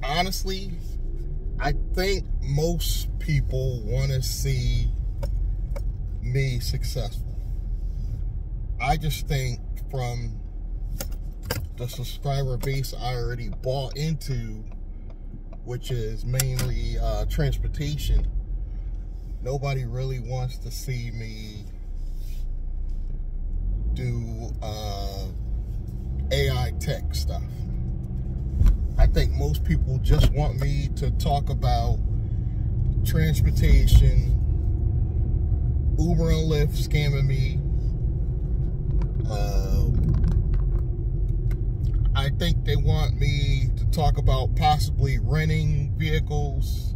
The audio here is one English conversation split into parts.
honestly, I think most people want to see me successful. I just think from the subscriber base I already bought into, which is mainly transportation, nobody really wants to see me do AI tech stuff. I think most people just want me to talk about transportation, Uber and Lyft scamming me. I think they want me to talk about possibly renting vehicles,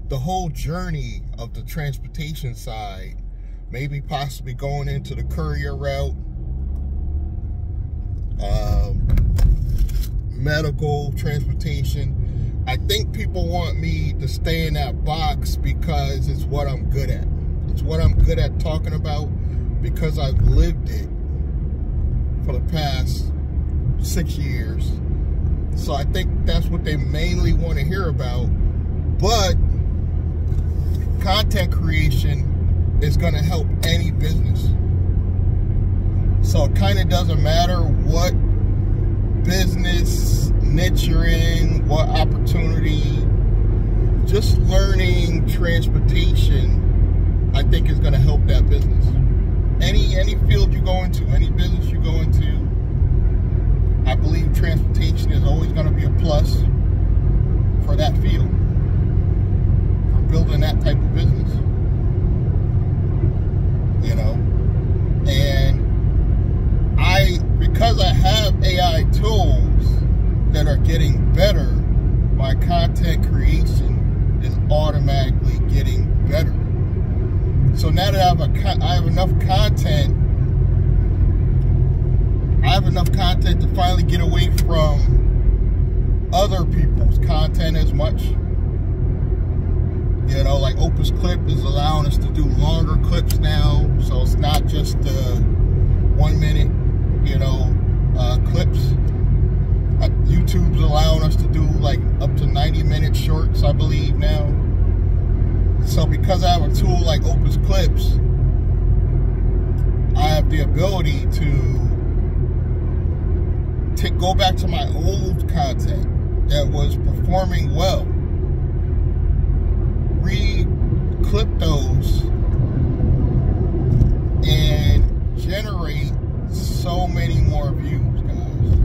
the whole journey of the transportation side, maybe possibly going into the courier route, medical, transportation. I think people want me to stay in that box because it's what I'm good at. It's what I'm good at talking about because I've lived it for the past 6 years. So I think that's what they mainly want to hear about. But content creation is going to help any business. So it kind of doesn't matter what business niche you're in, what opportunity. Just learning transportation, I think, is going to help that business. Any field you go into, any business you go into, I believe transportation is always going to be a plus for that field, for building that type of business. You know, and because I have AI tools that are getting better, my content creation is automatically getting better. So now that I have enough content, to finally get away from other people's content as much. You know, like Opus Clip is allowing us to do longer clips now, so it's not just 1 minute, you know, clips. YouTube's allowing us to do like up to 90-minute shorts, I believe now. So because I have a tool like Opus Clips, I have the ability to go back to my old content that was performing well, re-clip those, and generate so many more views, guys.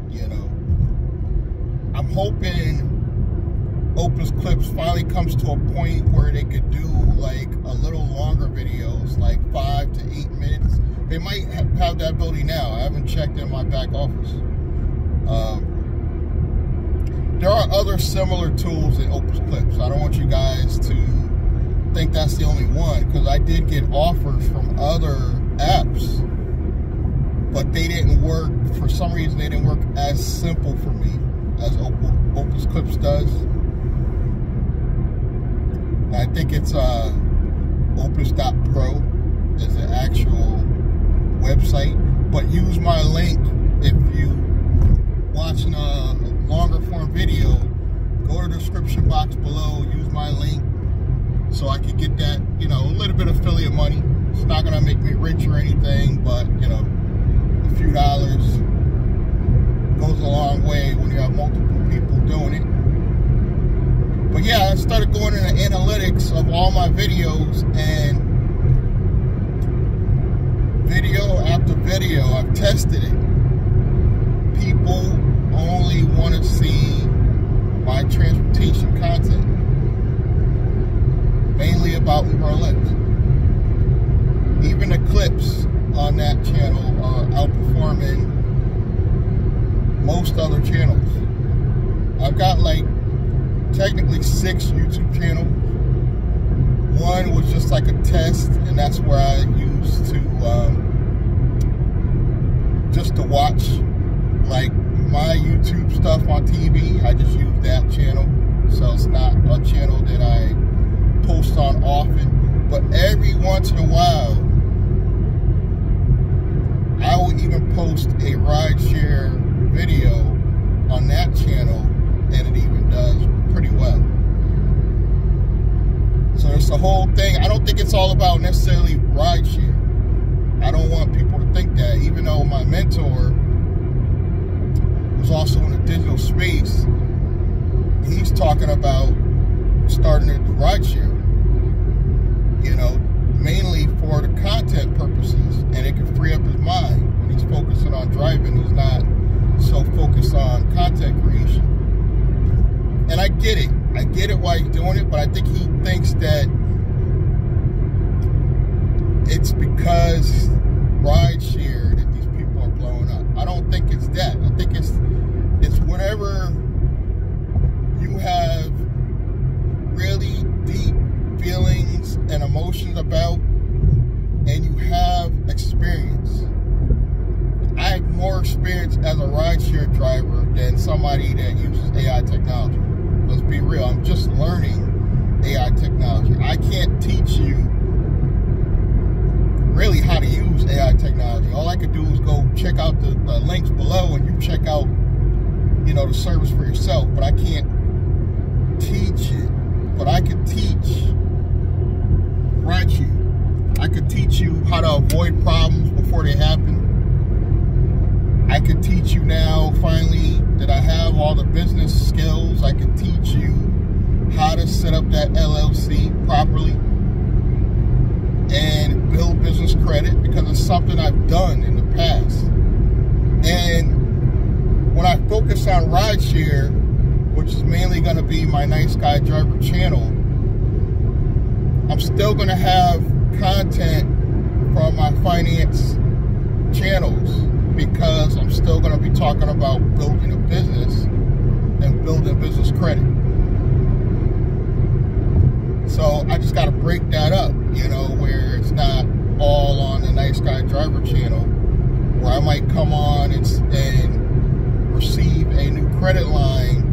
You know, I'm hoping Opus Clips finally comes to a point where they could do like a little longer videos, like 5 to 8 minutes. They might have that ability now. I haven't checked in my back office. There are other similar tools in Opus Clips. I don't want you guys to think that's the only one, because I did get offers from other apps, but they didn't work. For some reason, they didn't work as simple for me as Opus Clips does. I think it's opus.pro is the actual website, but use my link if you watching a longer form video. Go to the description box below, use my link so I can get that, you know, a little bit of affiliate money. It's not gonna make me rich or anything, but you know, a few dollars goes a long way when you have multiple people doing it. But yeah, I started going into analytics of all my videos, and video after video, I've tested it. People only want to see my transportation content, mainly about Uber and Lyft. Even the clips on that channel are outperforming most other channels. I've got like technically 6 YouTube channels. One was just like a test, and that's where I used to just to watch like my YouTube stuff on TV. I just use that channel, so it's not a channel that I post on often. But every once in a while, I will even post a rideshare video on that channel, and it even the whole thing. I don't think it's all about necessarily rideshare. I don't want people to think that, even though my mentor was also in the digital space, he's talking about starting to do rideshare, you know, mainly for the content purposes, and it can free up his mind when he's focusing on driving. He's not so focused on content creation. And I get it why he's doing it, but I think he thinks that it's because rideshare that these people are blowing up. I don't think it's that. I think it's whatever you have really deep feelings and emotions about, and you have experience. I have more experience as a rideshare driver than somebody that uses AI technology. Let's be real, I'm just learning AI technology. I can't teach you really how to use AI technology. All I could do is go check out the links below, and you check out, you know, the service for yourself. But I can't teach it. But I could teach rideshare. I could teach you how to avoid problems before they happen. I could teach you now, finally, that I have all the business skills. I could teach you how to set up that LLC properly and build business credit, because it's something I've done in the past. And when I focus on rideshare, which is mainly going to be my Nice Guy Driver channel, I'm still going to have content from my finance channels, because I'm still going to be talking about building a business and building business credit. So I just got to break that up, you know, where it's not all on the Nice Guy Driver channel, where I might come on and receive a new credit line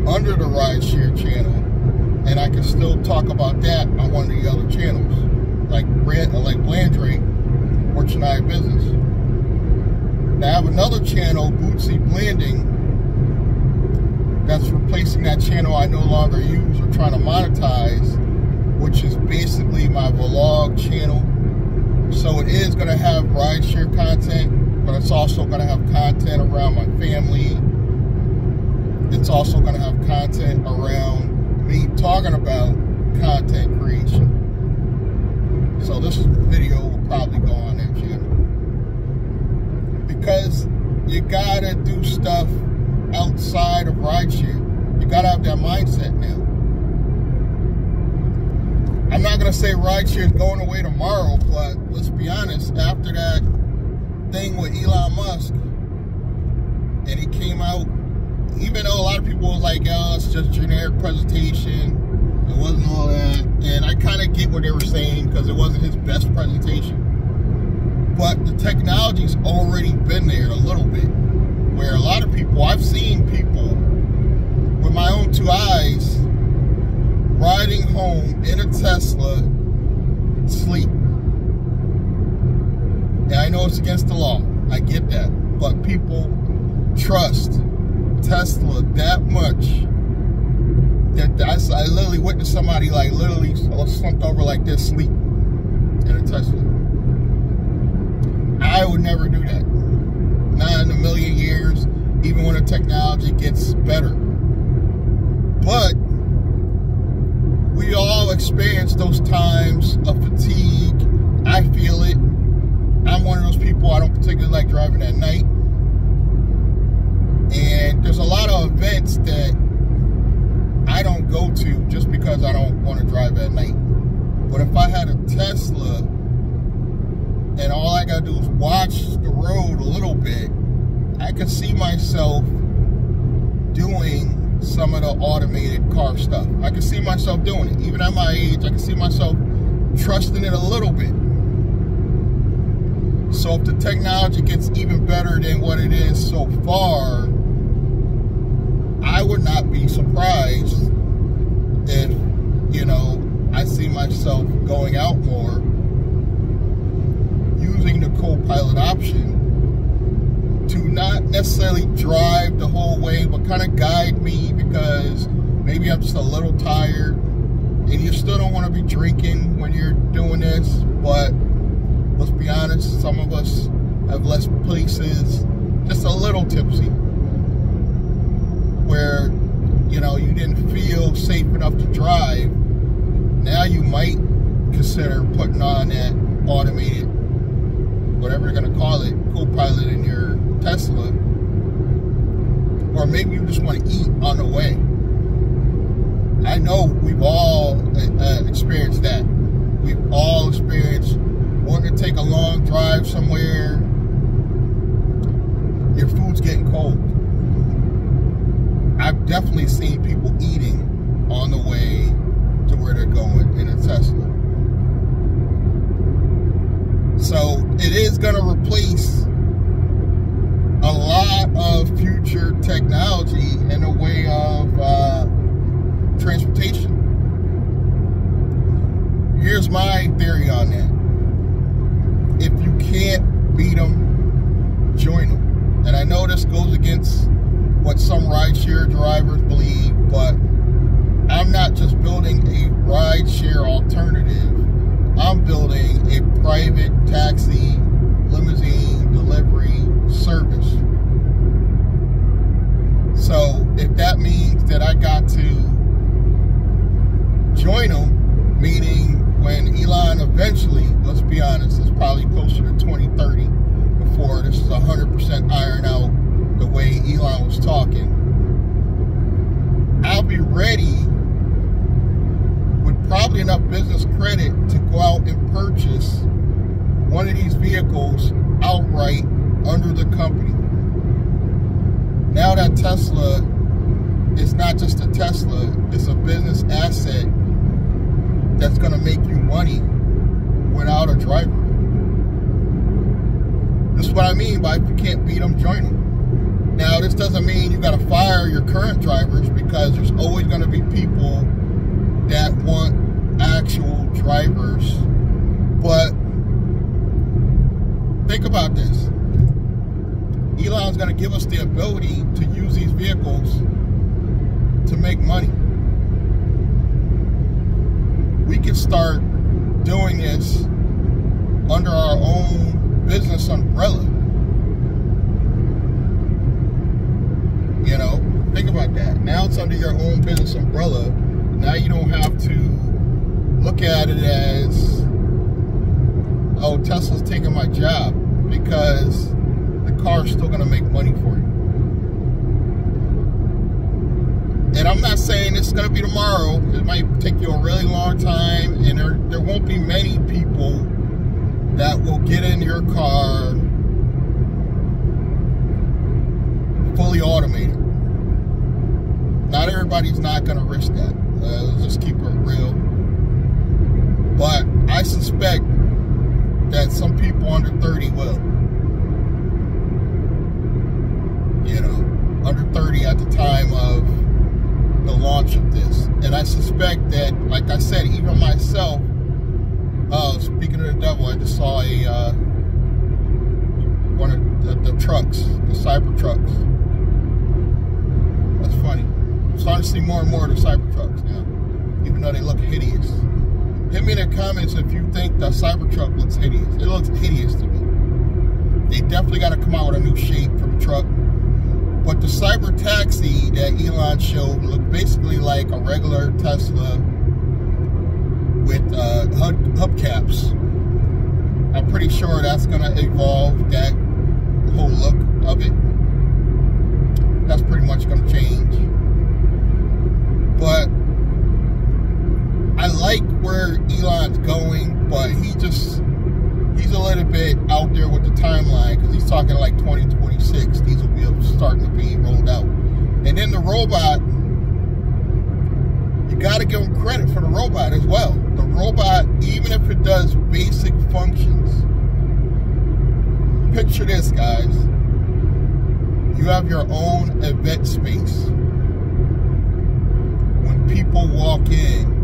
under the rideshare channel, and I can still talk about that on one of the other channels, like Blandry or Chennai Business. Now I have another channel, Bootsy Blanding, that's replacing that channel I no longer use or trying to monetize, which is basically my vlog channel. So it is going to have rideshare content, but it's also going to have content around my family. It's also going to have content around me talking about content creation. So this video will probably go on that channel, because you gotta do stuff outside of rideshare. You gotta have that mindset now. I'm not gonna say rideshare is going away tomorrow, but let's be honest, after that thing with Elon Musk, and he came out, even though a lot of people was like, oh, it's just generic presentation, it wasn't all that, and I kind of get what they were saying, because it wasn't his best presentation. But the technology's already been there a little bit, where a lot of people, I've seen people with my own two eyes riding home in a Tesla, sleep. And I know it's against the law, I get that, but people trust Tesla that much that I literally witnessed somebody like literally slumped over like this, sleep in a Tesla. I would never do that. Not in a million years, even when the technology gets better. But we all experience those times of fatigue. I feel it. I'm one of those people, I don't particularly like driving at night. And there's a lot of events that I don't go to just because I don't want to drive at night. But if I had a Tesla and all I gotta do is watch the road a little bit, I could see myself doing some of the automated car stuff. I could see myself doing it. Even at my age, I can see myself trusting it a little bit. So if the technology gets even better than what it is so far, I would not be surprised if, you know, I see myself going out more, using the co-pilot option to not necessarily drive the whole way, but kind of guide me, because maybe I'm just a little tired and you still don't want to be drinking when you're doing this, but let's be honest, some of us have less places, just a little tipsy, where, you know, you didn't feel safe enough to drive. Now you might consider putting on that automated, whatever you're going to call it, co-pilot in your Tesla. Or maybe you just want to eat on the way. I know we've all experienced that. We've all experienced wanting to take a long drive somewhere. Your food's getting cold. I've definitely seen people eating on the way to where they're going in a Tesla. So it is going to replace a lot of future technology in the way of transportation. Here's my theory on that. If you can't beat them, join them. And I know this goes against what some rideshare drivers believe, but I'm not just building a rideshare alternative. I'm building a private taxi, limousine, delivery service. So if that means that I got to join them, meaning when Elon eventually, let's be honest, it's probably closer to 2030 before this is 100% ironed out the way Elon was talking, I'll be ready with probably enough business credit to go out and purchase one of these vehicles outright under the company. Now that Tesla is not just a Tesla, it's a business asset that's going to make you money without a driver. This is what I mean by if you can't beat them, join them. Now, this doesn't mean you got to fire your current drivers, because there's always going to be people that want actual drivers. But think about this. Elon's going to give us the ability to use these vehicles to make money. We can start doing this under our own business umbrella. You know, think about that. Now it's under your own business umbrella. Now you don't have to look at it as, oh, Tesla's taking my job, because the car's still going to make money for you. And I'm not saying it's going to be tomorrow. It might take you a really long time, and there won't be many people that will get in your car fully automated. Not everybody's not going to risk that. Let's just keep it real. But I suspect that some people under 30 will. You know, under 30 at the time of the launch of this. And I suspect that, like I said, even myself, speaking of the devil, I just saw one of the trucks, the Cybertrucks. That's funny. I'm starting to see more and more of the Cybertrucks now, even though they look hideous. Hit me in the comments if you think the Cybertruck looks hideous. It looks hideous to me. They definitely got to come out with a new shape for the truck. But the Cyber Taxi that Elon showed looked basically like a regular Tesla with hubcaps. I'm pretty sure that's going to evolve, that whole look of it. That's pretty much going to change. But I like where Elon's going, but he's a little bit out there with the timeline, because he's talking like 2026. These will be starting to be rolled out. And then the robot, you got to give him credit for the robot as well. The robot, even if it does basic functions, picture this, guys. You have your own event space. When people walk in,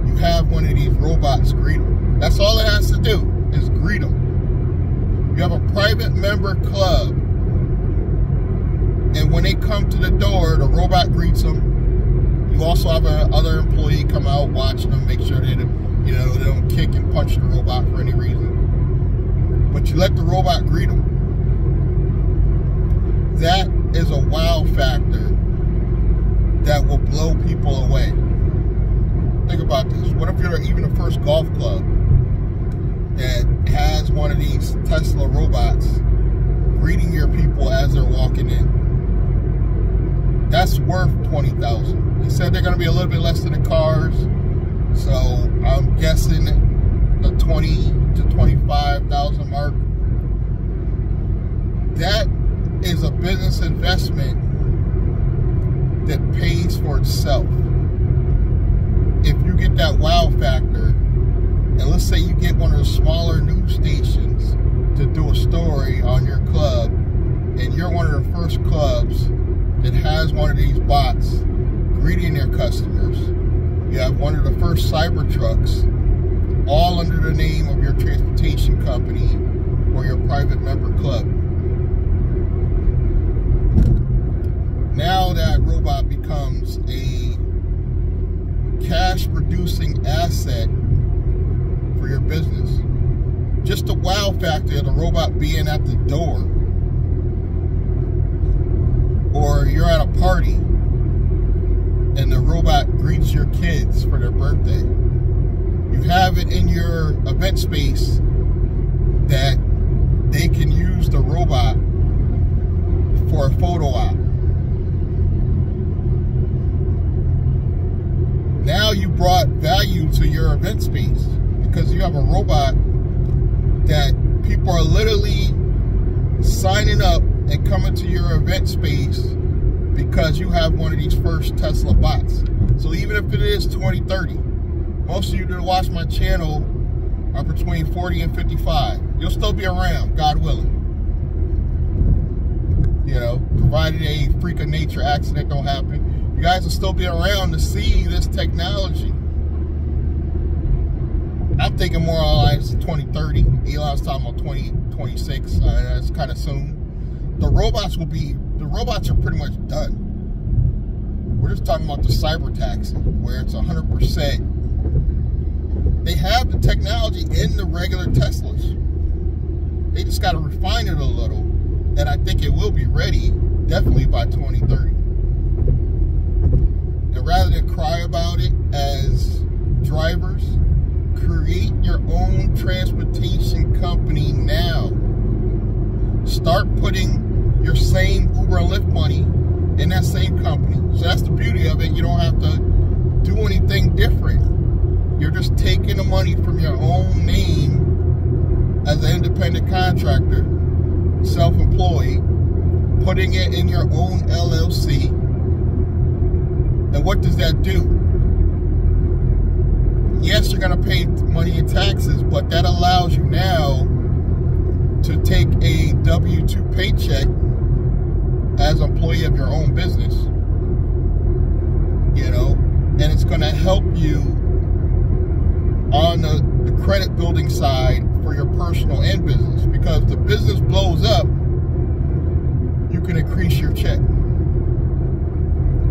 you have one of these robots greet them. That's all it has to do, is greet them. You have a private member club, and when they come to the door, the robot greets them. You also have another employee come out, watching them, make sure they don't, they don't kick and punch the robot for any reason. But you let the robot greet them. That is a wow factor that will blow people away. Think about this. What if you're even the first golf club that has one of these Tesla robots greeting your people as they're walking in? That's worth $20,000. He said they're going to be a little bit less than the cars, so I'm guessing the $20,000 to $25,000 mark. That is a business investment that pays for itself. If you get that wow factor, and let's say you get one of the smaller news stations to do a story on your club, and you're one of the first clubs that has one of these bots greeting their customers. You have one of the first cyber trucks, all under the name of your transportation company or your private member club. Now that robot becomes a cash-producing asset for your business. Just the wow factor of the robot being at the door. Or you're at a party and the robot greets your kids for their birthday. You have it in your event space that they can use the robot for a photo op. Now you brought value to your event space because you have a robot that people are literally signing up and coming to your event space because you have one of these first Tesla bots. So even if it is 2030, most of you that watch my channel are between 40 and 55. You'll still be around, God willing. Provided a freak of nature accident don't happen. You guys will still be around to see this technology. I'm thinking more on lines 2030. Elon's talking about 2026. That's kind of soon. The robots are pretty much done. We're just talking about the cyber taxi, where it's 100%. They have the technology in the regular Teslas. They just got to refine it a little. And I think it will be ready, definitely by 2030. And rather than cry about it as drivers, create your own transportation company now. Start putting your same Uber and Lyft money in that same company. So that's the beauty of it. You don't have to do anything different. You're just taking the money from your own name as an independent contractor, self-employed, putting it in your own LLC. And what does that do? Yes, you're going to pay money in taxes, but that allows you now to take a W-2 paycheck as an employee of your own business, and it's going to help you on the credit building side for your personal and business, because if the business blows up, you can increase your check.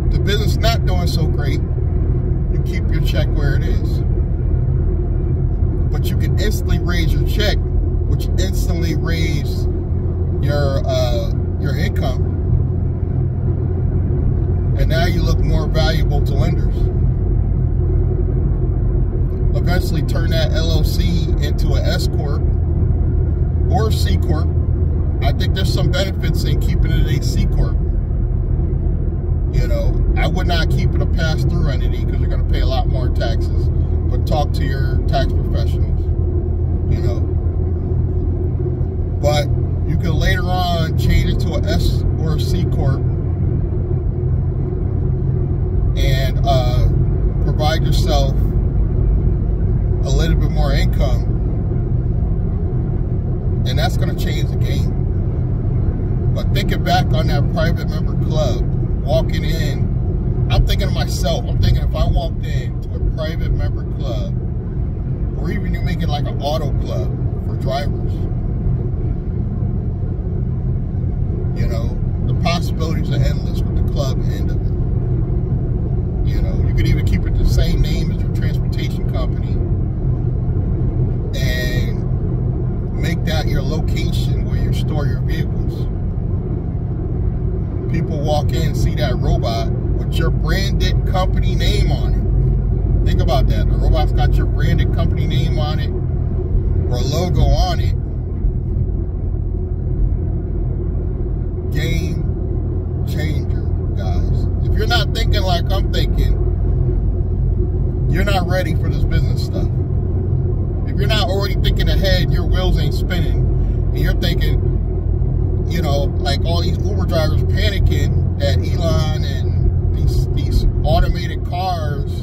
If the business not doing so great, you keep your check where it is. But you can instantly raise your check, which instantly raise your income. And now you look more valuable to lenders. Eventually turn that LLC into an S Corp or C Corp. I think there's some benefits in keeping it a C Corp. I would not keep it a pass-through entity because you're going to pay a lot more taxes. But talk to your tax professionals, But you can later on change it to an S or a C Corp and provide yourself a little bit more income, and that's going to change the game. But thinking back on that private member club, walking in, I'm thinking to myself, I'm thinking if I walked into a private member club, or even you make it like an auto club for drivers, the possibilities are endless with the club end of it. company and make that your location where you store your vehicles. People walk in, see that robot with your branded company name on it. Think about that. The robot's got your branded company name on it or logo on it. Game changer, guys. If you're not thinking like I'm thinking, you're not ready for this business stuff. If you're not already thinking ahead, your wheels ain't spinning, and you're thinking, you know, like all these Uber drivers panicking that Elon and these automated cars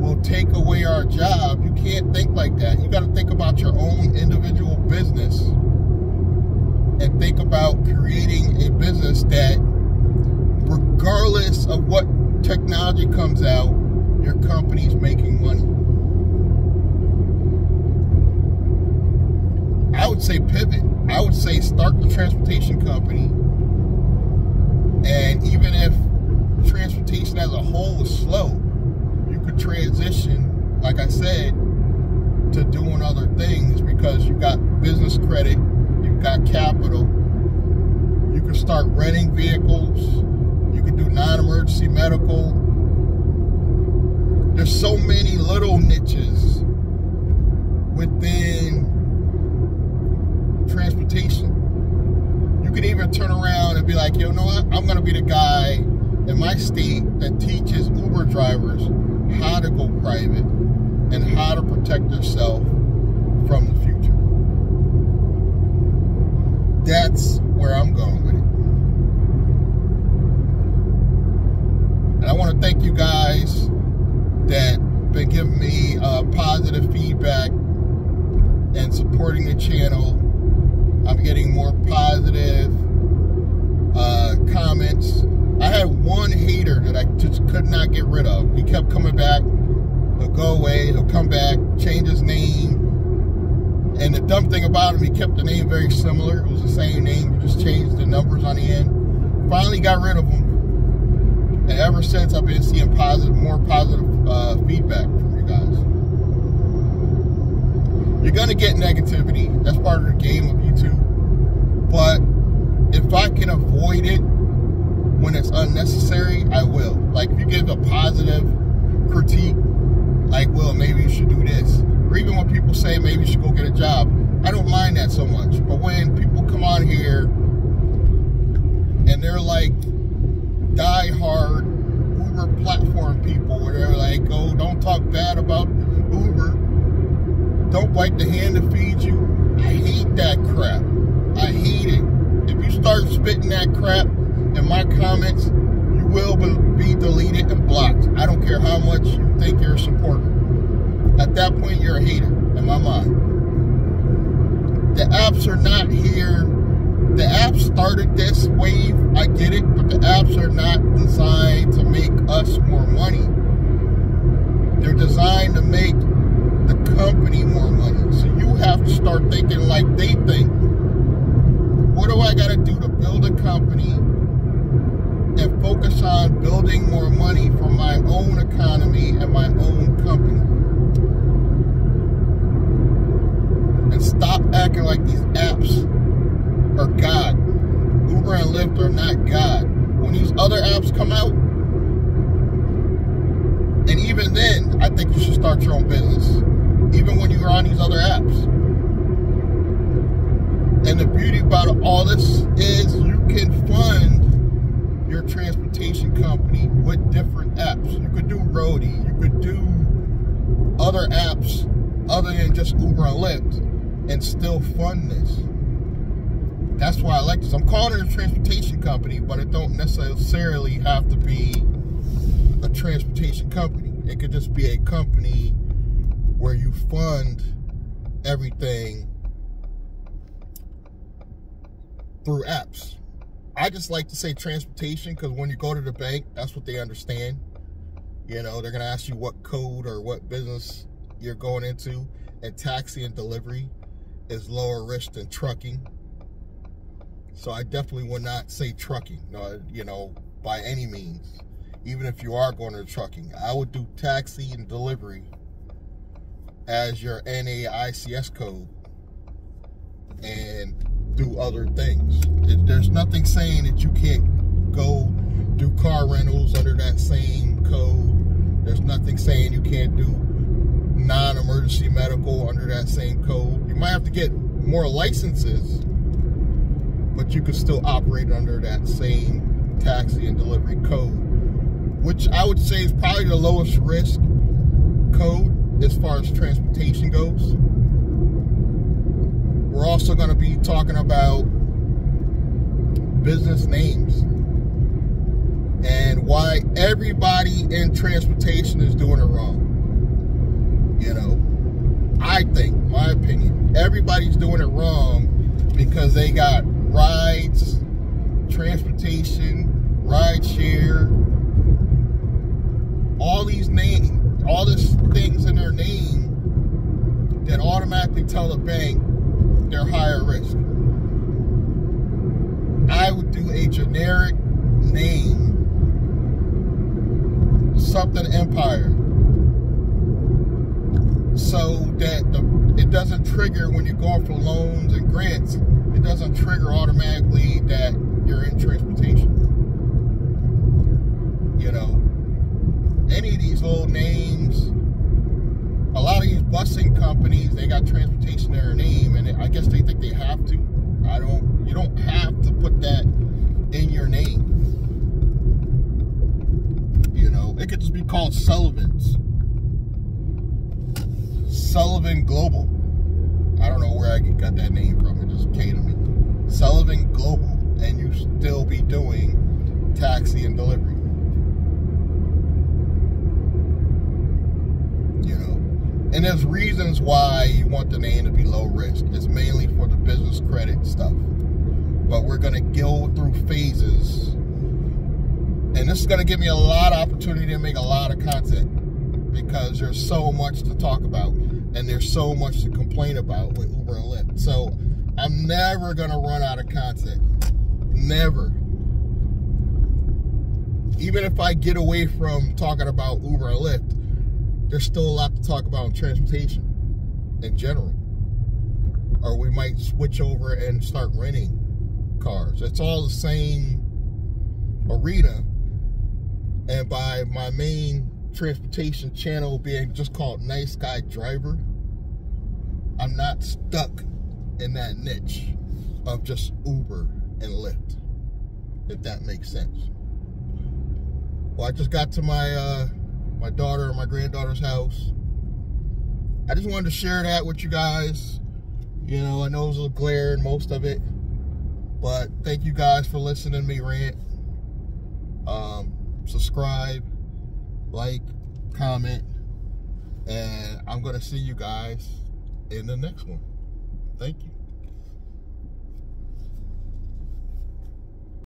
will take away our job. You can't think like that. You got to think about your own individual business and think about creating a business that, regardless of what technology comes out, your company's making money. I would say pivot. I would say start the transportation company, and even if transportation as a whole is slow, you could transition, like I said, to doing other things because you got business credit, you've got capital. You can start renting vehicles. You can do non-emergency medical. There's so many little niches within transportation. You can even turn around and be like, you know what? I'm going to be the guy in my state that teaches Uber drivers how to go private and how to protect yourself from the future. That's where I'm going with it. And I want to thank you guys that been giving me positive feedback and supporting the channel. I'm getting more positive comments. I had one hater that I just could not get rid of. He kept coming back. He'll go away. He'll come back, change his name. And the dumb thing about him, he kept the name very similar. It was the same name. He just changed the numbers on the end. Finally got rid of him. And ever since, I've been seeing more positive feedback from you guys. You're going to get negativity. That's part of the game of YouTube. But if I can avoid it when it's unnecessary, I will. Like, if you give a positive critique, like, well, maybe you should do this. Or even when people say maybe you should go get a job, I don't mind that so much. But when people come on here and they're like die-hard Uber platform people, where they're like, oh, don't talk bad about Uber, don't bite the hand that feeds you. I hate that crap. I hate it. If you start spitting that crap in my comments, you will be deleted and blocked. I don't care how much you think you're a supporter. At that point, you're a hater in my mind. The apps are not here. The apps started this wave. I get it, but the apps are not designed to make us more money. They're designed to make the company more money. So you have to start thinking like they think. What do I got to do to build a company and focus on building more money for my own economy and my own company? And stop acting like these apps are God. Uber and Lyft are not God. When these other apps come out, and even then, I think you should start your own business. Even when you're on these other apps. And the beauty about all this is you can fund your transportation company with different apps. You could do Roadie. You could do other apps other than just Uber and Lyft and still fund this. That's why I like this. I'm calling it a transportation company, but it don't necessarily have to be a transportation company. It could just be a company where you fund everything through apps. I just like to say transportation because when you go to the bank, that's what they understand. You know, they're going to ask you what code or what business you're going into. And taxi and delivery is lower risk than trucking. So I definitely would not say trucking, you know, by any means. Even if you are going to trucking, I would do taxi and delivery as your NAICS code and do other things. There's nothing saying that you can't go do car rentals under that same code. There's nothing saying you can't do non-emergency medical under that same code. You might have to get more licenses, but you can still operate under that same taxi and delivery code, which I would say is probably the lowest risk code as far as transportation goes. We're also going to be talking about business names and why everybody in transportation is doing it wrong. You know, I think, my opinion, everybody's doing it wrong because they got rides, transportation, Rideshare, all these names, all these things in their name that automatically tell the bank they're higher risk. I would do a generic name, something Empire, so that it doesn't trigger when you're going for loans and grants. It doesn't trigger automatically that you're in transportation. You know, any of these little names, a lot of these busing companies, they got transportation in their name, and I guess they think they have to. You don't have to put that in your name. You know, it could just be called Sullivan's. Sullivan Global. I don't know where I got that name from. It just came to me. Sullivan Global, and you still be doing taxi and delivery. You know, and there's reasons why you want the name to be low risk. It's mainly for the business credit stuff. But we're going to go through phases, and this is going to give me a lot of opportunity to make a lot of content, because there's so much to talk about and there's so much to complain about with Uber and Lyft. So I'm never going to run out of content. Never. Even if I get away from talking about Uber and Lyft, there's still a lot to talk about in transportation in general. Or we might switch over and start renting cars. It's all the same arena. And by my main transportation channel being just called Nice Guy Driver, I'm not stuck in that niche of just Uber and Lyft, if that makes sense. Well, I just got to my my daughter and my granddaughter's house. I just wanted to share that with you guys. You know, I know it was a little glaring, most of it, but thank you guys for listening to me rant. Subscribe, like, comment, and I'm going to see you guys in the next one. Thank you.